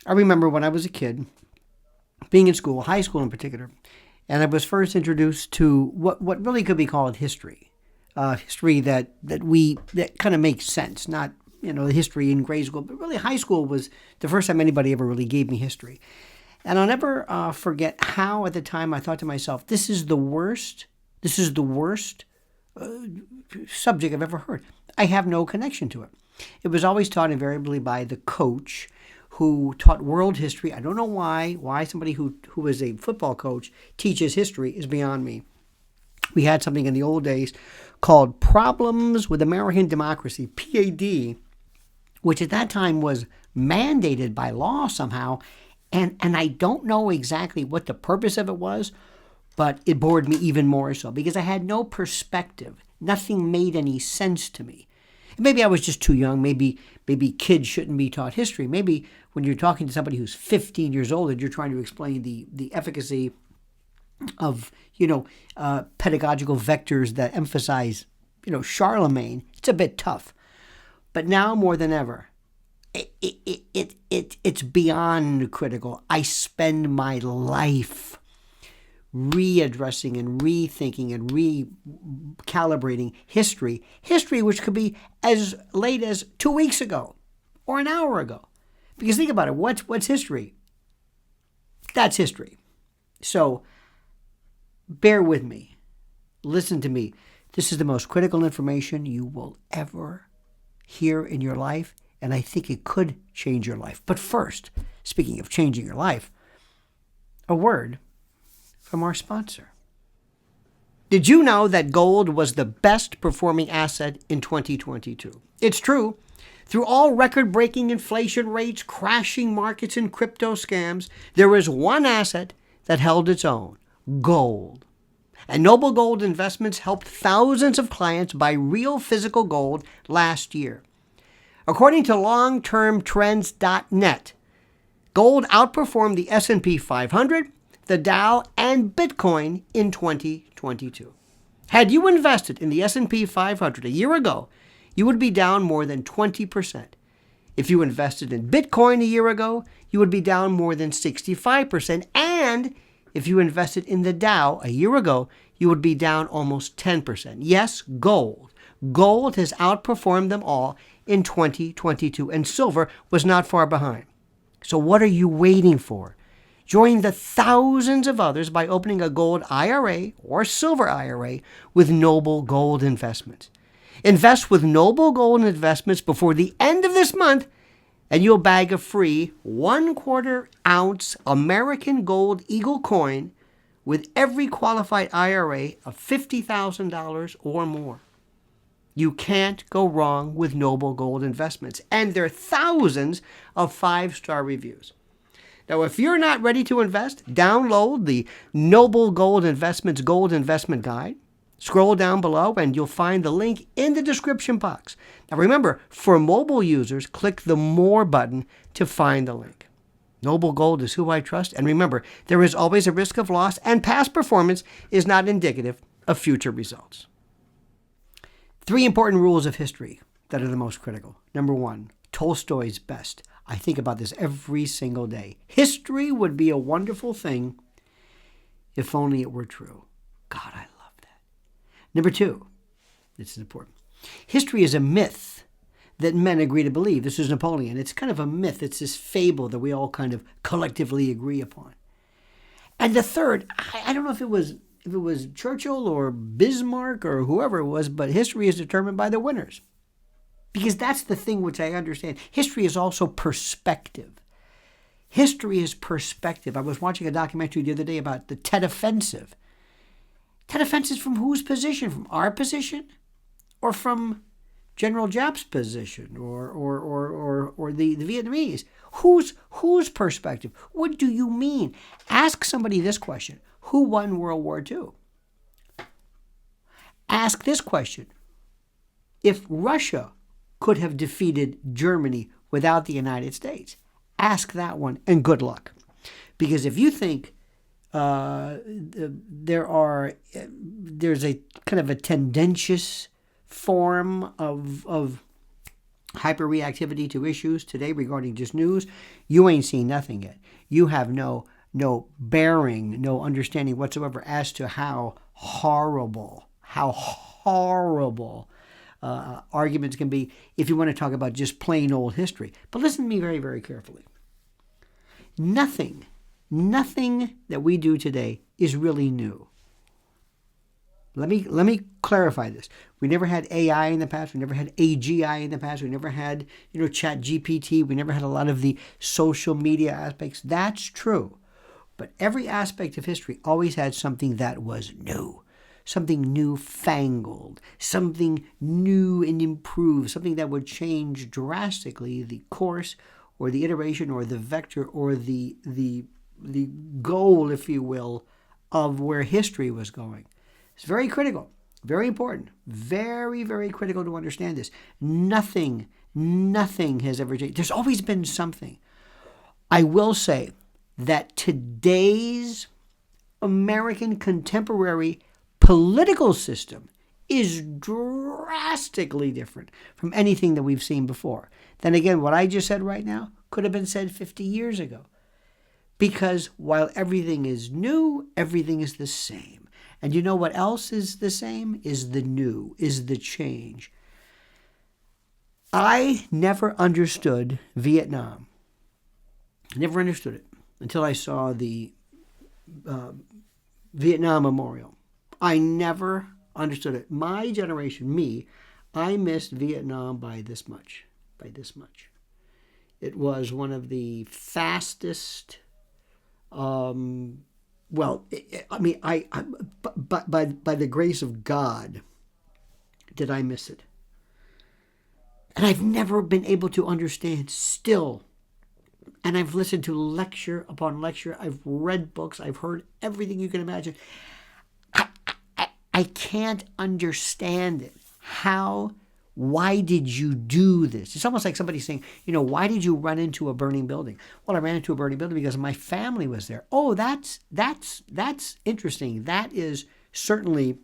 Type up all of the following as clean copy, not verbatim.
I remember when I was a kid, being in school, high school in particular, and I was first introduced to what really could be called history. History that kind of makes sense, not the history in grade school, but really high school was the first time anybody ever really gave me history. And I'll never forget how at the time I thought to myself, this is the worst. This is the worst subject I've ever heard. I have no connection to it. It was always taught invariably by the coach who taught world history. I don't know why. Why somebody who is a football coach teaches history is beyond me. We had something in the old days called Problems with American Democracy, PAD, which at that time was mandated by law somehow. And I don't know exactly what the purpose of it was, but it bored me even more so because I had no perspective. Nothing made any sense to me. Maybe I was just too young. Maybe kids shouldn't be taught history. Maybe when you're talking to somebody who's 15 years old and you're trying to explain the efficacy of pedagogical vectors that emphasize Charlemagne, it's a bit tough. But now more than ever, it's beyond critical. I spend my life readdressing and rethinking and recalibrating history which could be as late as 2 weeks ago or an hour ago. Because think about it, what's history? That's history. So bear with me. Listen to me. This is the most critical information you will ever hear in your life, and I think it could change your life. But first, speaking of changing your life, a word from our sponsor. Did you know that gold was the best performing asset in 2022? It's true. Through all record-breaking inflation rates, crashing markets, and crypto scams, there is one asset that held its own: gold. And Noble Gold Investments helped thousands of clients buy real physical gold last year. According to longtermtrends.net, gold outperformed the S&P 500, the Dow, and Bitcoin in 2022. Had you invested in the S&P 500 a year ago, you would be down more than 20%. If you invested in Bitcoin a year ago, you would be down more than 65%. And if you invested in the Dow a year ago, you would be down almost 10%. Yes, gold. Gold has outperformed them all in 2022, and silver was not far behind. So what are you waiting for? Join the thousands of others by opening a gold IRA or silver IRA with Noble Gold Investments. Invest with Noble Gold Investments before the end of this month, and you'll bag a free 1/4 ounce American Gold Eagle coin with every qualified IRA of $50,000 or more. You can't go wrong with Noble Gold Investments, and there are thousands of 5-star reviews. Now, if you're not ready to invest, download the Noble Gold Investments Gold Investment Guide. Scroll down below and you'll find the link in the description box. Now remember, for mobile users, click the More button to find the link. Noble Gold is who I trust, and remember, there is always a risk of loss, and past performance is not indicative of future results. 3 important rules of history that are the most critical. Number 1, Tolstoy's best. I think about this every single day. History would be a wonderful thing if only it were true. God, I love that. Number 2, this is important. History is a myth that men agree to believe. This is Napoleon. It's kind of a myth. It's this fable that we all kind of collectively agree upon. And the third, I don't know if it was Churchill or Bismarck or whoever it was, but history is determined by the winners. Because that's the thing which I understand. History is also perspective. History is perspective. I was watching a documentary the other day about the Tet Offensive. Tet Offensive from whose position? From our position? Or from General Giap's position? Or the Vietnamese? Whose perspective? What do you mean? Ask somebody this question. Who won World War II? Ask this question. If Russia could have defeated Germany without the United States, ask that one, and good luck. Because if you think there's a kind of a tendentious form of hyperreactivity to issues today regarding just news, you ain't seen nothing yet. You have no bearing, no understanding whatsoever as to how horrible arguments can be if you want to talk about just plain old history. But listen to me very, very carefully. Nothing that we do today is really new. Let me clarify this. We never had AI in the past. We never had AGI in the past. We never had, Chat GPT. We never had a lot of the social media aspects. That's true. But every aspect of history always had something that was new, something newfangled, something new and improved, something that would change drastically the course or the iteration or the vector or the goal, if you will, of where history was going. It's very critical, very important, very, very critical to understand this. Nothing has ever changed. There's always been something. I will say that today's American contemporary political system is drastically different from anything that we've seen before. Then again, what I just said right now could have been said 50 years ago. Because while everything is new, everything is the same. And you know what else is the same? Is the new, is the change. I never understood Vietnam. I never understood it until I saw the Vietnam Memorial. I never understood it. My generation, I missed Vietnam by this much. It was one of the fastest... by the grace of God, did I miss it. And I've never been able to understand still. And I've listened to lecture upon lecture. I've read books. I've heard everything you can imagine. I can't understand it. Why did you do this? It's almost like somebody saying, why did you run into a burning building? Well, I ran into a burning building because my family was there. Oh, that's interesting. That is certainly,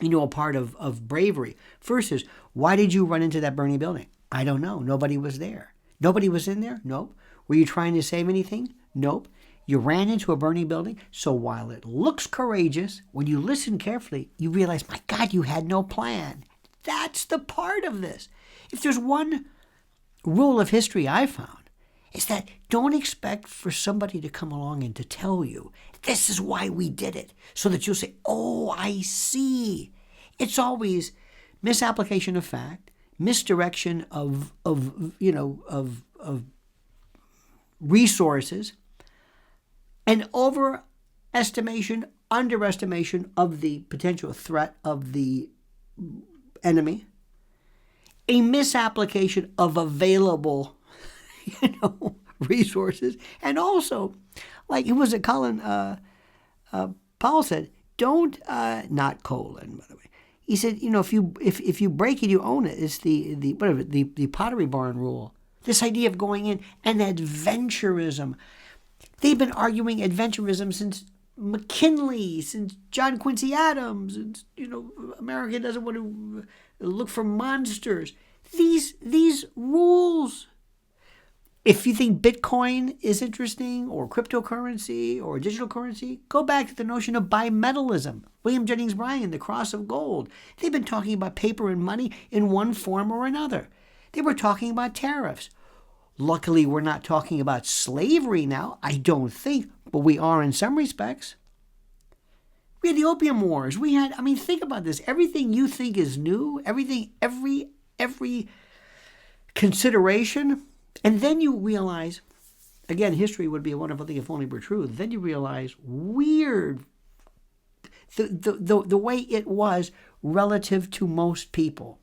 a part of bravery. First is, why did you run into that burning building? I don't know. Nobody was there. Nobody was in there? Nope. Were you trying to save anything? Nope. You ran into a burning building. So while it looks courageous, when you listen carefully, you realize, my God, you had no plan. That's the part of this. If there's one rule of history I found, is that don't expect for somebody to come along and to tell you, this is why we did it, so that you'll say, oh, I see. It's always misapplication of fact, misdirection of resources, and overestimation, underestimation of the potential threat of the enemy, a misapplication of available, resources, and also, like it was a Colin Powell said, don't not Colin, by the way. He said, if you break it, you own it. It's the Pottery Barn rule. This idea of going in and adventurism. They've been arguing adventurism since McKinley, since John Quincy Adams, since, America doesn't want to look for monsters. These rules. If you think Bitcoin is interesting, or cryptocurrency, or digital currency, go back to the notion of bimetallism. William Jennings Bryan, the cross of gold. They've been talking about paper and money in one form or another. They were talking about tariffs. Luckily, we're not talking about slavery now, I don't think, but we are in some respects. We had the Opium Wars. Think about this. Everything you think is new, every consideration, and then you realize, again, history would be a wonderful thing if only were true. Then you realize, weird, the way it was relative to most people.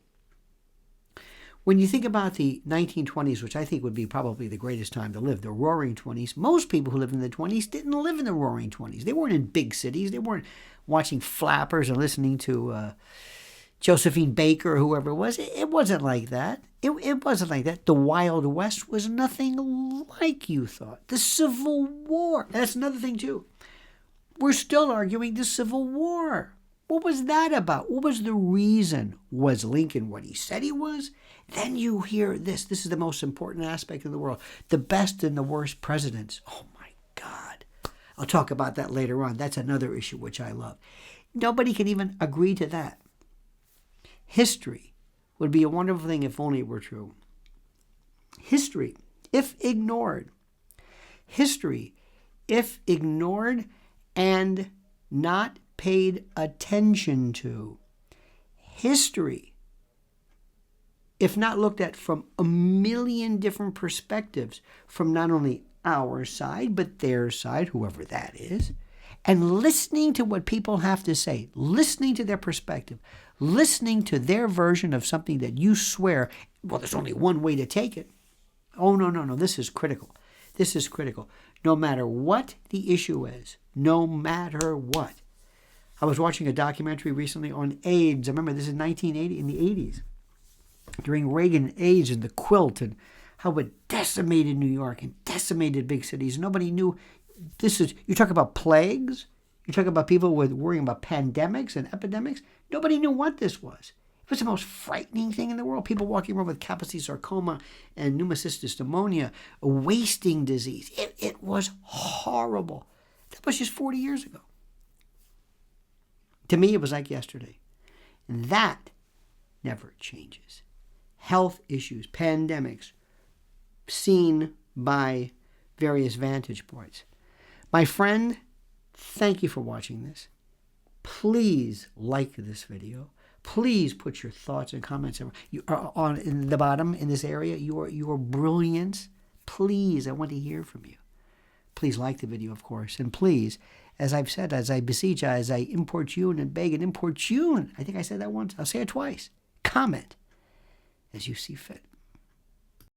When you think about the 1920s, which I think would be probably the greatest time to live, the Roaring 20s, most people who lived in the 20s didn't live in the Roaring 20s. They weren't in big cities. They weren't watching flappers and listening to Josephine Baker or whoever it was. It wasn't like that. It wasn't like that. The Wild West was nothing like you thought. The Civil War, that's another thing too. We're still arguing the Civil War. What was that about? What was the reason? Was Lincoln what he said he was? Then you hear this. This is the most important aspect of the world. The best and the worst presidents. Oh my God. I'll talk about that later on. That's another issue which I love. Nobody can even agree to that. History would be a wonderful thing if only it were true. History, if ignored. History, if ignored and not paid attention to. History, if not looked at from a million different perspectives, from not only our side, but their side, whoever that is, and listening to what people have to say, listening to their perspective, listening to their version of something that you swear, well, there's only one way to take it. Oh, no, this is critical. This is critical. No matter what the issue is, no matter what. I was watching a documentary recently on AIDS. I remember this is 1980, in the 80s, during Reagan, AIDS and the quilt and how it decimated New York and decimated big cities. Nobody knew. You talk about plagues. You talk about people worrying about pandemics and epidemics. Nobody knew what this was. It was the most frightening thing in the world. People walking around with Kaposi sarcoma and pneumocystis pneumonia, a wasting disease. It was horrible. That was just 40 years ago. To me, it was like yesterday. And that never changes. Health issues, pandemics, seen by various vantage points. My friend, thank you for watching this. Please like this video. Please put your thoughts and comments on in the bottom in this area. Your brilliance. Please, I want to hear from you. Please like the video, of course. And please, as I've said, as I beseech, as I importune and beg and importune, I think I said that once. I'll say it twice. Comment as you see fit.